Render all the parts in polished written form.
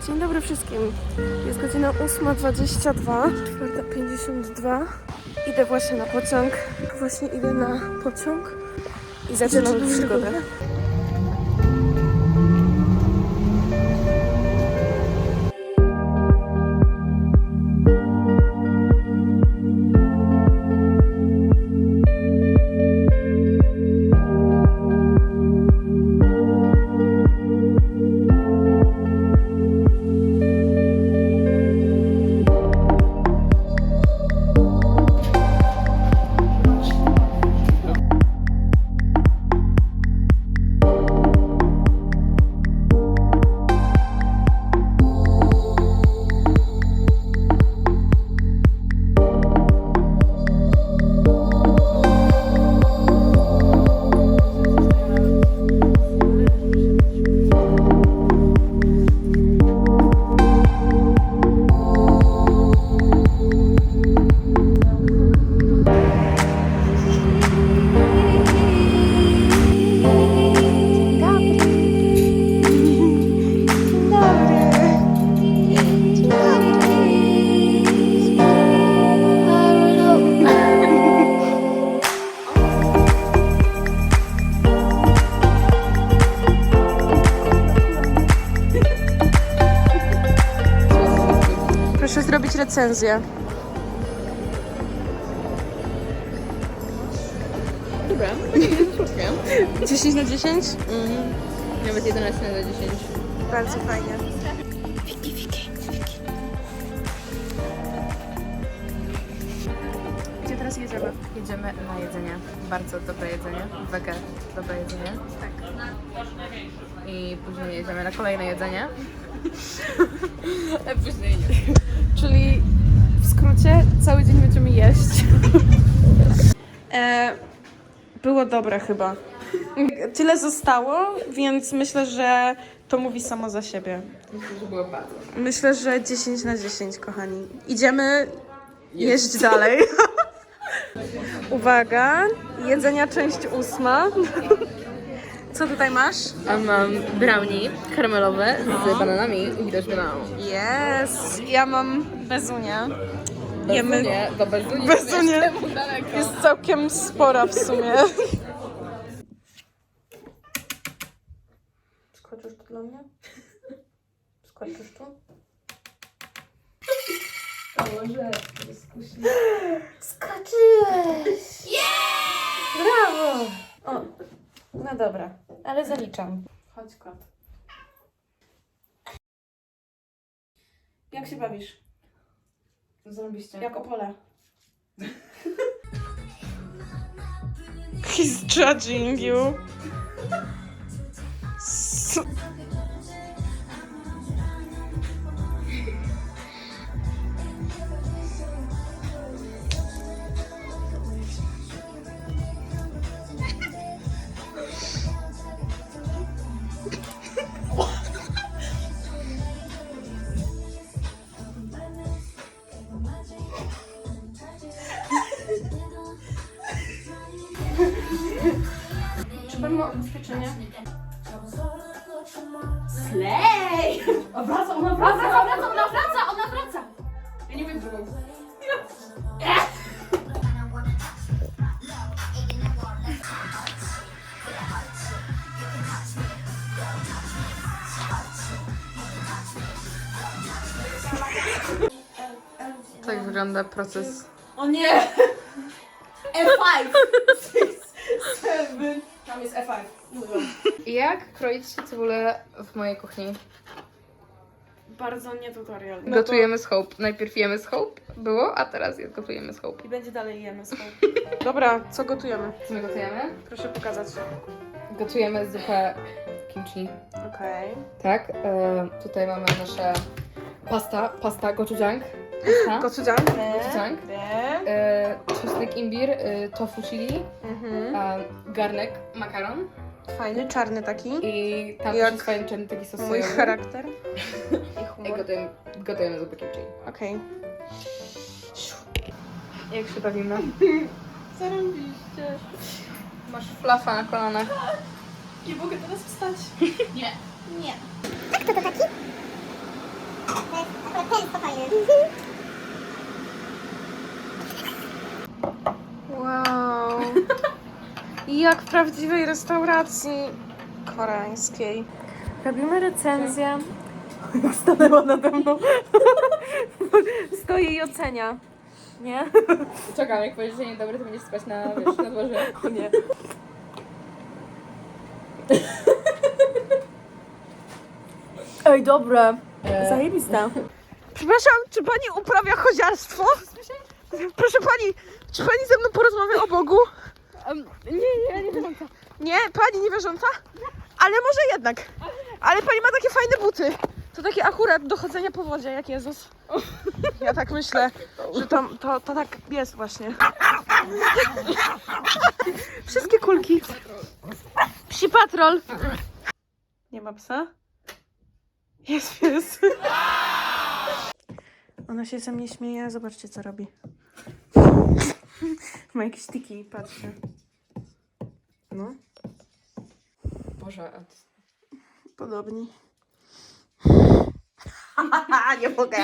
Dzień dobry wszystkim. Jest godzina 8:22, 4:52. Idę właśnie na pociąg. Właśnie idę na pociąg i zaczynam przygodę. Proszę zrobić recenzję. Dobra, 10 na 10? nawet 11 na 10. Bardzo fajnie. Gdzie teraz jedziemy? Jedziemy na jedzenie. Bardzo dobre jedzenie. Wege, dobre jedzenie. Tak. I później jedziemy na kolejne jedzenie. A później nie. Czyli w skrócie cały dzień będziemy jeść. Było dobre chyba. Tyle zostało, więc myślę, że to mówi samo za siebie. Myślę, że było bardzo. Myślę, że 10 na 10, kochani. Idziemy jeść dalej. Uwaga, jedzenia część 8. Co tutaj masz? A mam brownie karmelowe z bananami i widać bananami. Jest. Ja mam bezunie. Jemy. Bezunie. Bezunie jest całkiem spora w sumie. Skoczysz tu dla mnie? Skoczysz tu? Skoczyłeś! Brawo! O, no dobra, ale zaliczam. Chodź, kot. Jak się bawisz? Zrobiliście. Jak Opole. He's judging you. Czy pan ma ubezpieczenie? Slay! Wraca, ona wraca! Ja nie wiem, drugą. Tak wygląda proces. O nie! F5! 6, 7. Tam jest F5. Jak kroić cebulę w mojej kuchni? Bardzo nie tutorial. Gotujemy z Hope. Najpierw jemy z Hope było, a teraz gotujemy z Hope. I będzie dalej jemy z Dobra, co gotujemy? Co my gotujemy? Proszę pokazać. Gotujemy zupę kimchi. Okej. Tak, tutaj mamy nasze pasta gochujang. Gochujang. Gochujang. Czosnek imbir, tofu chili, garnek makaron Fajny, czarny taki. i tam Jak jest fajny czarny taki sos Mój sojowy. charakter. I I humor. gotujemy zupę kimchi. Okej. Jak się bawimy? Zarąbiście. Masz flafa na kolanach. Nie mogę teraz wstać. Nie. Nie. Wow. Jak w prawdziwej restauracji koreańskiej. Robimy recenzję. Stanęła nade mną. Stoi i ocenia. Nie? Czekam, jak powiesz, że niedobry, to będziesz spać na dworze. O nie. Ej, dobre. Zajebista. Przepraszam, czy pani uprawia chodziarstwo? Proszę pani, czy pani ze mną porozmawia o Bogu? Nie wierząca. Nie, pani niewierząca? Ale może jednak. Ale pani ma takie fajne buty. To takie akurat do chodzenia po wodzie, jak Jezus. Ja tak myślę, że to tak jest właśnie. Wszystkie kulki. Psi patrol. Nie ma psa? Jest pies. Ona się ze mnie śmieje, zobaczcie co robi. Ma jakieś tiki, patrzcie. No. Boże, Podobni. Nie mogę.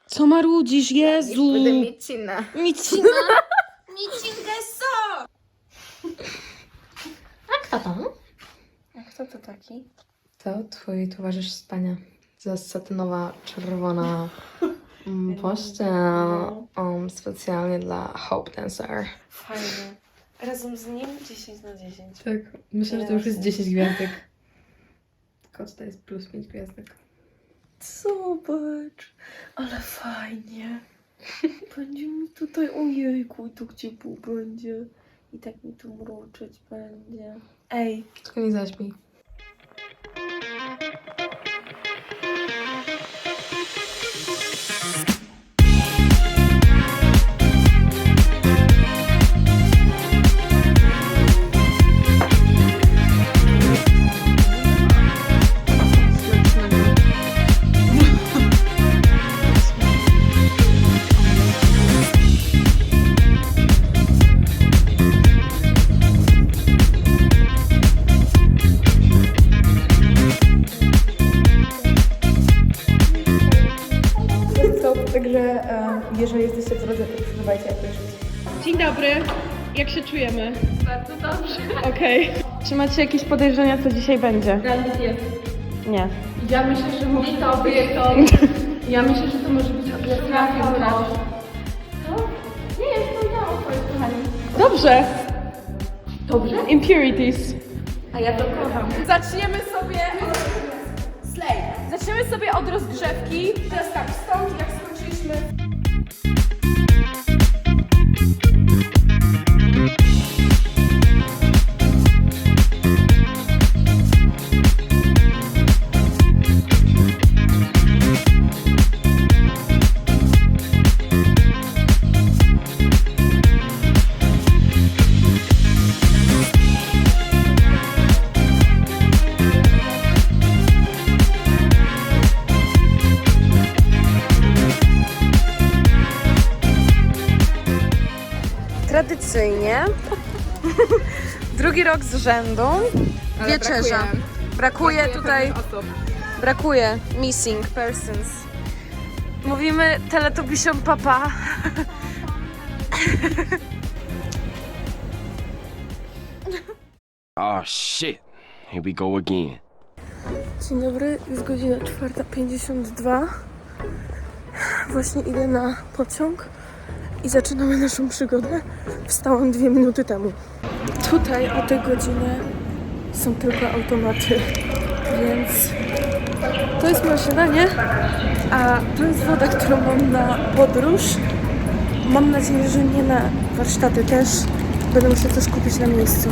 Co marudzisz, Jezu? będę micina. Micina. Micinkę so! A kto to? A kto to taki? To twój towarzysz spania. To satynowa, czerwona pościel specjalnie dla Hope Dancer. Fajnie. Razem z nim 10 na 10. Tak, myślę, że to już jest 10 gwiazdek. Kot to jest plus 5 gwiazdek. Zobacz, ale fajnie. Będzie mi tutaj, ojejku, tu gdzie pół będzie. I tak mi tu mruczyć będzie. Ej, Tylko nie zaśpij. Także jeżeli jesteście w drodze, to przybywajcie jak najszybciej. dzień dobry. Jak się czujemy? Bardzo dobrze. Okej. Czy macie jakieś podejrzenia, co dzisiaj będzie? Randy jest. Nie. Ja myślę, że może to być to. Ja myślę, że to może być objawienie wyrazu. Nie, ja już powiedziałam o swoich kochani. Dobrze. Dobrze? Impurities. A ja to kocham. Zaczniemy sobie od rozgrzewki. Teraz tak, stąd jak skończyliśmy. Tradycyjnie drugi rok z rzędu wieczerza. Brakuje tutaj, brakuje missing persons. Mówimy teletubisiom papa. Oh shit. Here we go again. Dzień dobry, jest godzina 4:52. Właśnie idę na pociąg i zaczynamy naszą przygodę. Wstałam 2 minuty temu. Tutaj o tej godzinie są tylko automaty, więc to jest maszyna, nie? A to jest woda, którą mam na podróż. Mam nadzieję, że nie na warsztaty też. Będę musiała coś kupić na miejscu.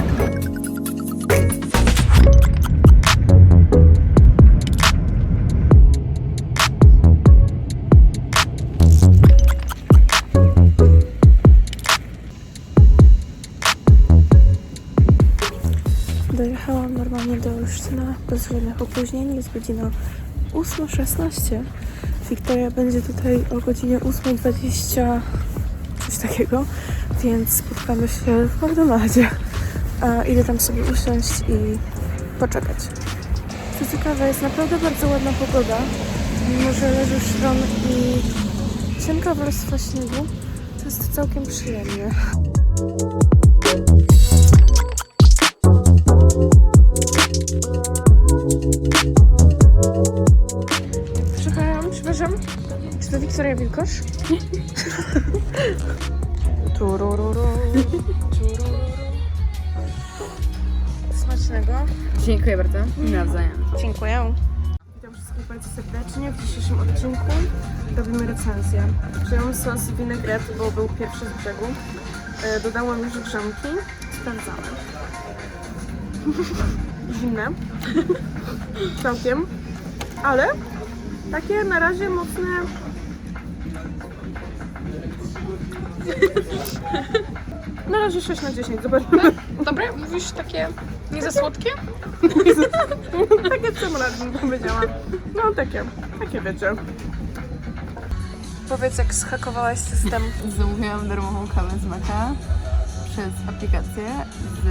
Dojechałam normalnie do Olsztyna bez żadnych opóźnień. Jest godzina 8:16. Wiktoria będzie tutaj o godzinie 8:20, coś takiego, więc spotkamy się w McDonaldzie. A idę tam sobie usiąść i poczekać. Co ciekawe, jest naprawdę bardzo ładna pogoda. Mimo, że leży szron i cienka warstwa śniegu, to jest całkiem przyjemne. Przepraszam, czy to Wiktoria Wilkosz? Turururu, turururu. Smacznego. Dziękuję bardzo. Nawzajem. Dziękuję. Witam wszystkich bardzo serdecznie. W dzisiejszym odcinku robimy recenzję. Wziąłem sos vinaigrette, bo był pierwszy z brzegu. Dodałam już grzanki. Sprawdzamy. Zimne. Całkiem. Ale takie na razie mocne. Na razie 6 na 10, zobaczymy. Dobre? Mówisz takie nie za słodkie? Takie w sam raz bym powiedziała. No takie wiecie. Powiedz, jak zhakowałaś system. Zamówiłam darmową kawę z Maka przez aplikację z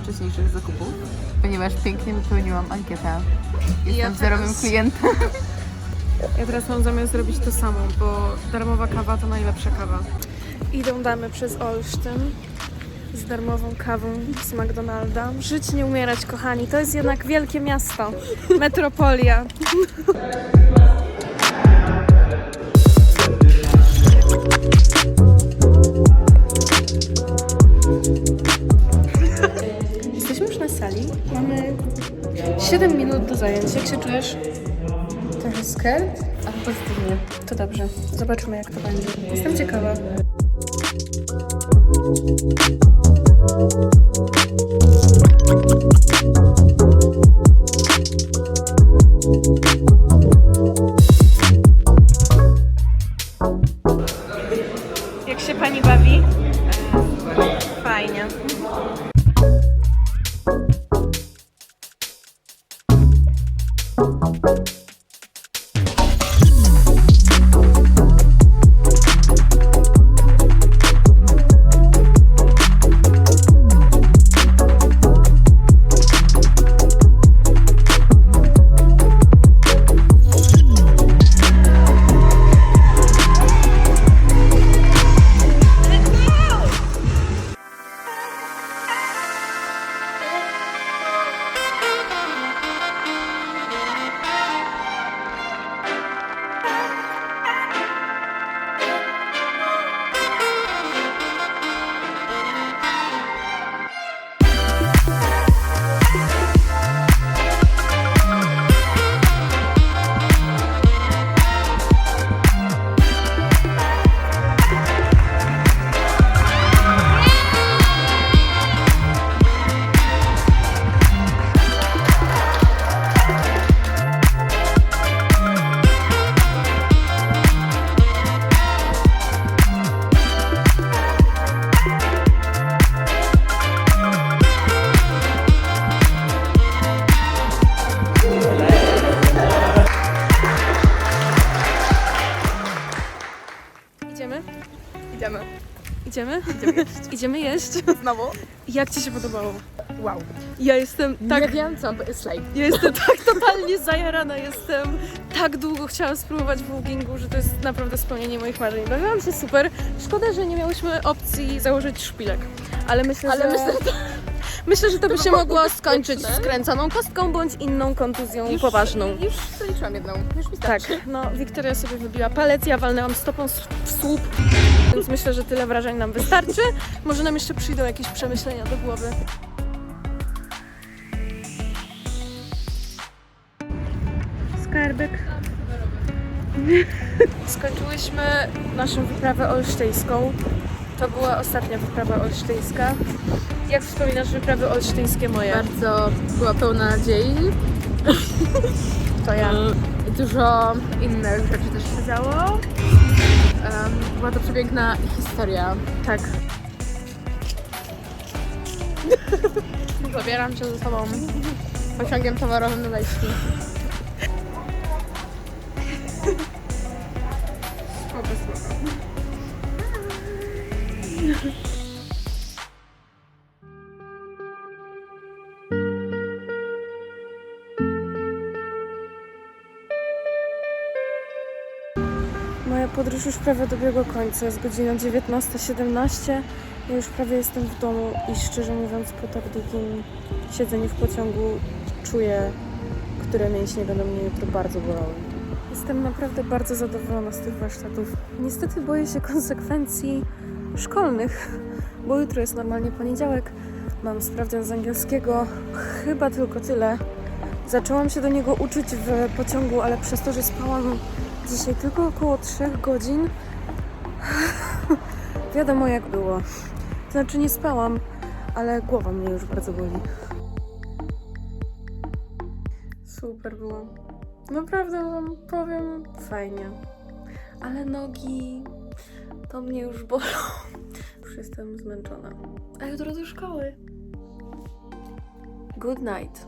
wcześniejszych zakupów, ponieważ pięknie wypełniłam ankietę. Jestem zerowym klientem. Ja teraz mam zamiar zrobić to samo, bo darmowa kawa to najlepsza kawa. Idą damy przez Olsztyn z darmową kawą z McDonalda. Żyć, nie umierać, kochani. To jest jednak wielkie miasto. Metropolia. Jesteśmy już na sali. Mamy 7 minut do zajęć. Jak się czujesz? Trochę scared? A pozytywnie. To dobrze. Zobaczymy, jak to będzie. Jestem ciekawa. Jak się pani bawi? Fajnie. Idziemy? Idziemy. Idziemy? Idziemy jeść. Znowu? Jak ci się podobało? Wow. Ja jestem tak... Nie wiem co, but it's like... Ja jestem tak totalnie zajarana, jestem tak długo chciałam spróbować vlogingu, że to jest naprawdę spełnienie moich marzeń. Bawiłam się super. Szkoda, że nie miałyśmy opcji założyć szpilek, ale myślę, że to by się mogło skończyć skręconą kostką bądź inną kontuzją poważną. Już zaliczyłam jedną, już mi Tak, starczy. no Wiktoria sobie wybiła palec, ja walnęłam stopą w słup, więc myślę, że tyle wrażeń nam wystarczy. Może nam jeszcze przyjdą jakieś przemyślenia do głowy. Skarbek. Skończyłyśmy naszą wyprawę olsztyńską. To była ostatnia wyprawa olsztyńska. Jak wspominasz wyprawy olsztyńskie moje? Bardzo była pełna nadziei. To ja. Dużo innych rzeczy też się działo. Była to przepiękna historia. Tak. Zabieram cię ze sobą pociągiem towarowym do Lejski. Spoko, spoko. Moja podróż już prawie dobiegła końca. Jest godzina 19:17. Ja już prawie jestem w domu i szczerze mówiąc po tak długim siedzeniu w pociągu czuję, które mięśnie będą mnie jutro bardzo bolały. Jestem naprawdę bardzo zadowolona z tych warsztatów. Niestety boję się konsekwencji szkolnych, bo jutro jest normalnie poniedziałek. Mam sprawdzian z angielskiego, chyba tylko tyle. Zaczęłam się do niego uczyć w pociągu, ale przez to, że spałam dzisiaj tylko około 3 godzin, wiadomo jak było. To znaczy nie spałam, ale głowa mnie już bardzo boli. Super było. Naprawdę wam powiem, fajnie. Ale nogi to mnie już bolą. Już jestem zmęczona. A jutro do szkoły. Good night.